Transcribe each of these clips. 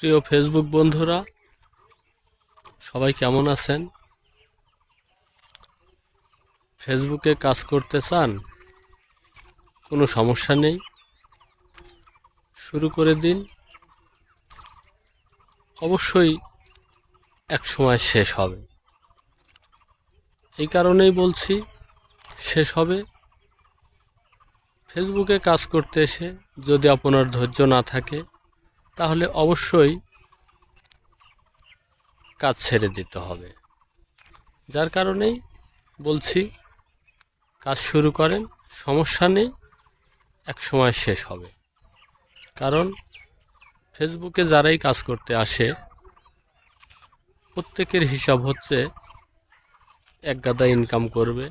প্রিয় ফেসবুক বন্ধুরা, সবাই কেমন আছেন? ফেসবুকে কাজ করতে চান? কোনো সমস্যা নেই, শুরু করে দিন। অবশ্যই এক সময় শেষ হবে। এই কারণেই বলছি শেষ হবে। ফেসবুকে কাজ করতে এসে যদি আপনার ধৈর্য না থাকে, তাহলে অবশ্যই কাজ ছেড়ে দিতে হবে। যার কারণেই বলছি কাজ শুরু করেন, সমস্যা নেই, এক সময় শেষ হবে। কারণ ফেসবুকে যারাই কাজ করতে আসে, প্রত্যেকের হিসাব হচ্ছে এক গাদা ইনকাম করবে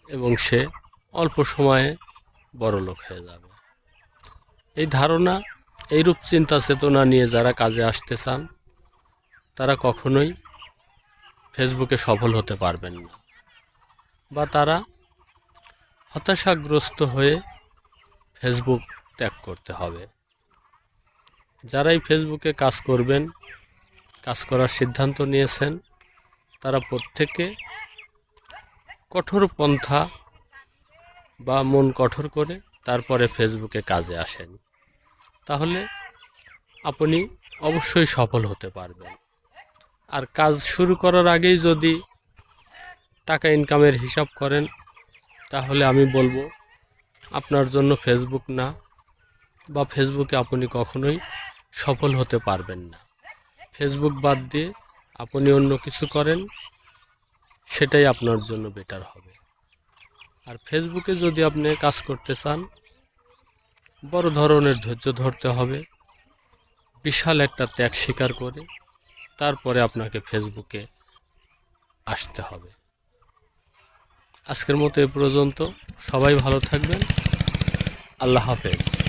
এবং সে অল্প সময়ে বড়লোক হয়ে যাবে। এই ধারণা, এইরূপ চিন্তা চেতনা নিয়ে যারা কাজে আসতে চান, তারা কখনোই ফেসবুকে সফল হতে পারবেন না, বা তারা হতাশাগ্রস্ত হয়ে ফেসবুক ত্যাগ করতে হবে। যারাই ফেসবুকে কাজ করবেন, কাজ করার সিদ্ধান্ত নিয়েছেন, তারা প্রত্যেকে কঠোর পন্থা বা মন কঠোর করে তারপরে ফেসবুকে কাজে আসেন। তাহলে আপনি অবশ্যই সফল হতে পারবেন। আর কাজ শুরু করার আগেই যদি টাকা ইনকামের হিসাব করেন, তাহলে আমি বলবো আপনার জন্য ফেসবুক না, বা ফেসবুকে আপনি কখনোই সফল হতে পারবেন না। ফেসবুক বাদ দিয়ে আপনি অন্য কিছু করেন, সেটাই আপনার জন্য বেটার হবে। আর ফেসবুকে যদি আপনি কাজ করতে চান, বড় ধরনের ধৈর্য ধরতে হবে, বিশাল একটা ত্যাগ স্বীকার করে তারপরে আপনাকে ফেসবুকে আসতে হবে। আজকের মতো এ পর্যন্ত। সবাই ভালো থাকবেন। আল্লাহ হাফেজ।